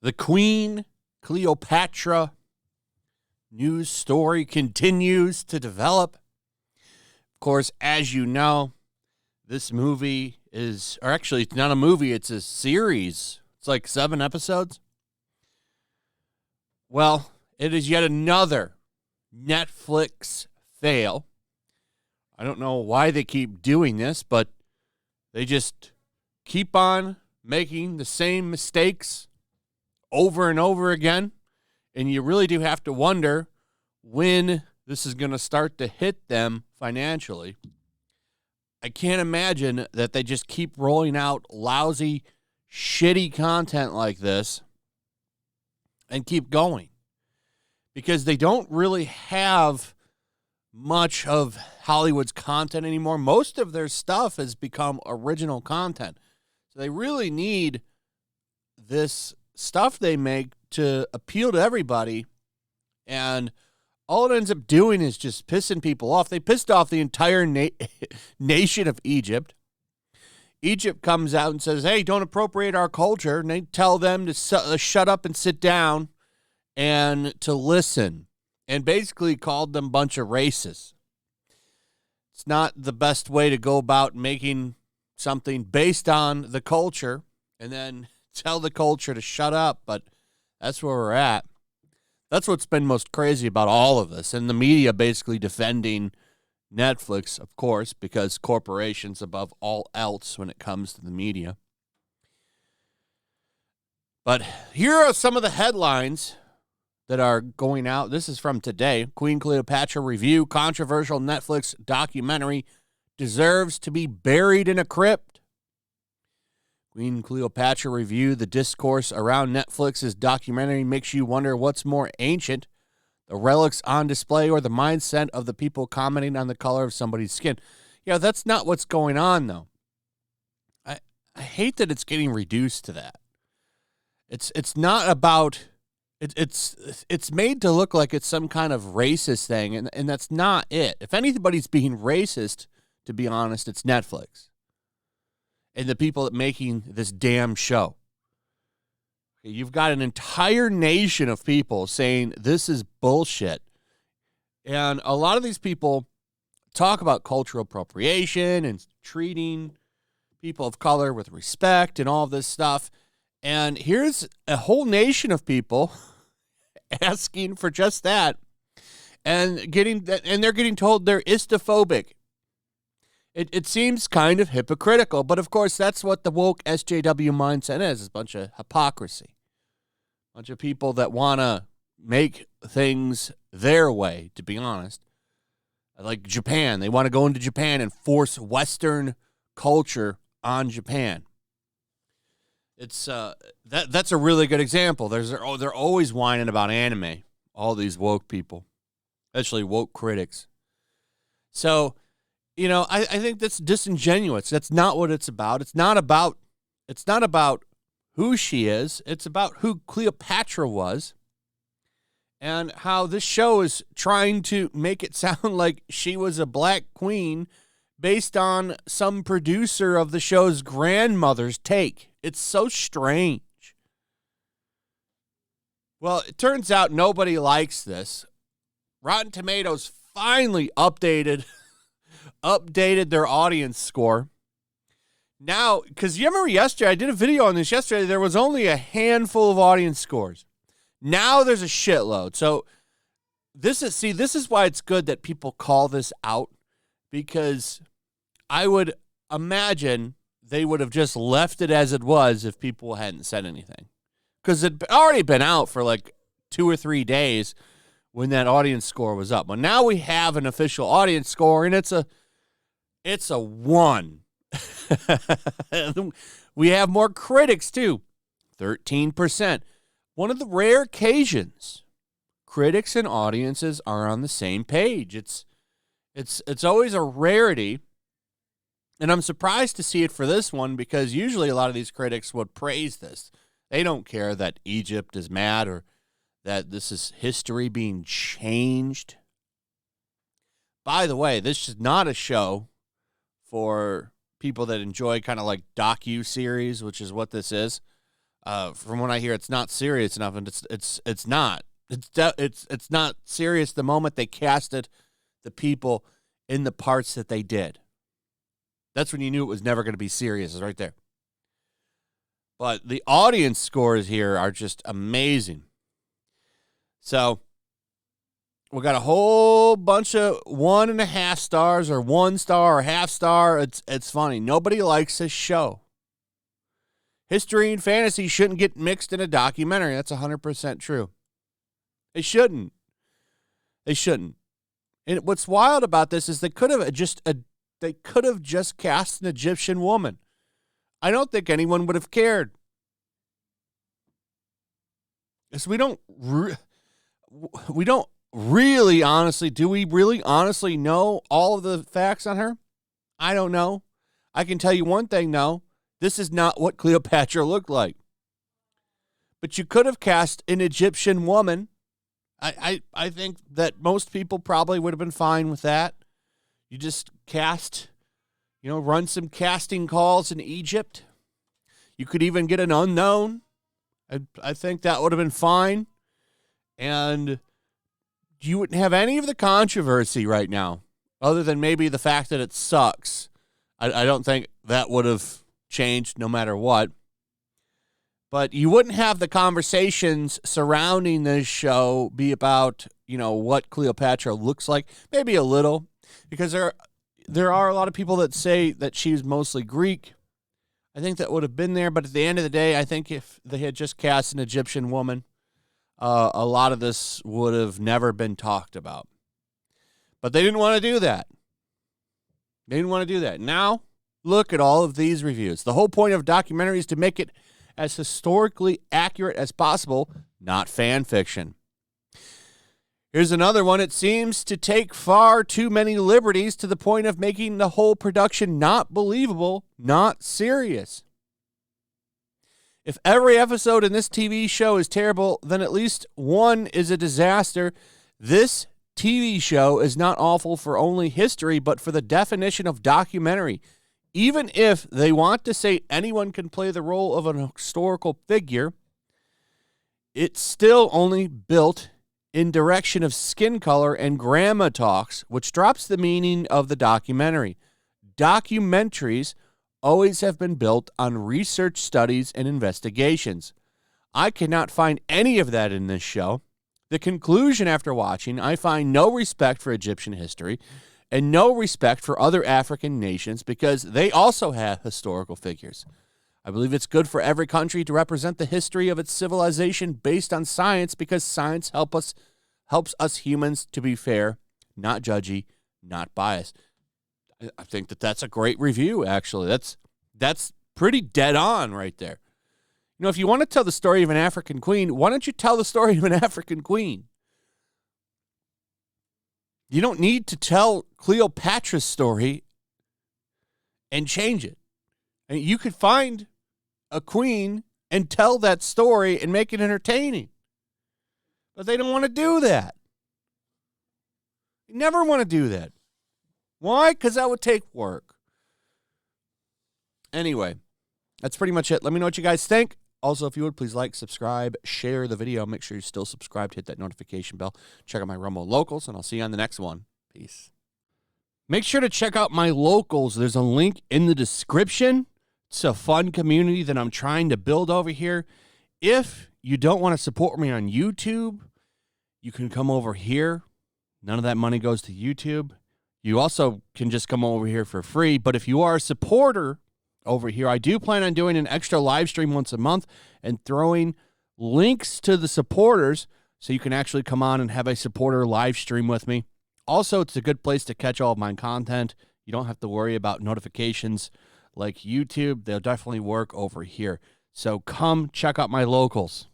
The Queen Cleopatra news story continues to develop. Of course, as you know, this movie is, or actually it's not a movie, it's a series. It's like 7 episodes. Well, it is yet another Netflix fail. I don't know why they keep doing this, but they just keep on making the same mistakes over and over again. And you really do have to wonder when this is going to start to hit them financially. I can't imagine that they just keep rolling out lousy, shitty content like this and keep going, because they don't really have much of Hollywood's content anymore. Most of their stuff has become original content. So they really need this stuff they make to appeal to everybody, and all it ends up doing is just pissing people off. They pissed off the entire nation of Egypt. Egypt comes out and says, hey, don't appropriate our culture, and they tell them to shut up and sit down and to listen, and basically called them a bunch of racists. It's not the best way to go about making something based on the culture and then tell the culture to shut up, but that's where we're at. That's what's been most crazy about all of this, and the media basically defending Netflix, of course, because corporations above all else when it comes to the media. But here are some of the headlines that are going out. This is from today. Queen Cleopatra review, controversial Netflix documentary deserves to be buried in a crypt. Queen Cleopatra review, the discourse around Netflix's documentary makes you wonder what's more ancient, the relics on display or the mindset of the people commenting on the color of somebody's skin. Yeah, that's not what's going on, though. I hate that it's getting reduced to that. It's not about, it's made to look like it's some kind of racist thing, and that's not it. If anybody's being racist, to be honest, it's Netflix and the people making this damn show. You've got an entire nation of people saying this is bullshit. And a lot of these people talk about cultural appropriation and treating people of color with respect and all of this stuff. And here's a whole nation of people asking for just that, and they're getting told they're Istophobic. It seems kind of hypocritical, but of course that's what the woke SJW mindset is. It's a bunch of hypocrisy. A bunch of people that want to make things their way, to be honest. Like Japan. They want to go into Japan and force Western culture on Japan. It's that's a really good example. They're always whining about anime, all these woke people, especially woke critics. So, you know, I think that's disingenuous. That's not what it's about. It's not about who she is. It's about who Cleopatra was and how this show is trying to make it sound like she was a black queen based on some producer of the show's grandmother's take. It's so strange. Well, it turns out nobody likes this. Rotten Tomatoes finally updated their audience score. Now, because you remember yesterday, I did a video on this yesterday, there was only a handful of audience scores. Now there's a shitload. So this is why it's good that people call this out, because I would imagine they would have just left it as it was if people hadn't said anything. Because it'd already been out for like 2 or 3 days when that audience score was up. But now we have an official audience score, and it's a 1. We have more critics, too. 13%. One of the rare occasions critics and audiences are on the same page. It's always a rarity, and I'm surprised to see it for this one, because usually a lot of these critics would praise this. They don't care that Egypt is mad or that this is history being changed. By the way, this is not a show for people that enjoy kind of like docu-series, which is what this is. From what I hear, it's not serious enough, and it's not. It's not serious the moment they casted the people in the parts that they did. That's when you knew it was never going to be serious, is right there. But the audience scores here are just amazing. So we got a whole bunch of 1.5 stars or 1 star or half star. It's funny. Nobody likes this show. History and fantasy shouldn't get mixed in a documentary. That's 100% true. They shouldn't. They shouldn't. And what's wild about this is they could have just cast an Egyptian woman. I don't think anyone would have cared. Because we don't really honestly, do we really honestly know all of the facts on her? I don't know. I can tell you one thing, though. This is not what Cleopatra looked like. But you could have cast an Egyptian woman. I think that most people probably would have been fine with that. You just cast, run some casting calls in Egypt. You could even get an unknown. I think that would have been fine. And you wouldn't have any of the controversy right now, other than maybe the fact that it sucks. I don't think that would have changed no matter what. But you wouldn't have the conversations surrounding this show be about, what Cleopatra looks like. Maybe a little, because there are a lot of people that say that she's mostly Greek. I think that would have been there. But at the end of the day, I think if they had just cast an Egyptian woman, a lot of this would have never been talked about. But they didn't want to do that. They didn't want to do that. Now, look at all of these reviews. The whole point of a documentary is to make it as historically accurate as possible, not fan fiction. Here's another one. It seems to take far too many liberties to the point of making the whole production not believable, not serious. If every episode in this TV show is terrible, then at least one is a disaster. This TV show is not awful for only history, but for the definition of documentary. Even if they want to say anyone can play the role of an historical figure, it's still only built in direction of skin color and grandma talks, which drops the meaning of the documentary. Documentaries always have been built on research studies and investigations. I cannot find any of that in this show. The conclusion after watching, I find no respect for Egyptian history and no respect for other African nations because they also have historical figures. I believe it's good for every country to represent the history of its civilization based on science because science helps us humans to be fair, not judgy, not biased. I think that's a great review, actually. That's pretty dead on right there. If you want to tell the story of an African queen, why don't you tell the story of an African queen? You don't need to tell Cleopatra's story and change it. And you could find a queen and tell that story and make it entertaining. But they don't want to do that. They never want to do that. Why? Because that would take work. Anyway, that's pretty much it. Let me know what you guys think. Also, if you would, please like, subscribe, share the video. Make sure you're still subscribed. Hit that notification bell. Check out my Rumble Locals, and I'll see you on the next one. Peace. Make sure to check out my Locals. There's a link in the description. It's a fun community that I'm trying to build over here. If you don't want to support me on YouTube, you can come over here. None of that money goes to YouTube. You also can just come over here for free. But if you are a supporter over here, I do plan on doing an extra live stream once a month and throwing links to the supporters so you can actually come on and have a supporter live stream with me. Also, it's a good place to catch all of my content. You don't have to worry about notifications like YouTube. They'll definitely work over here. So come check out my Locals.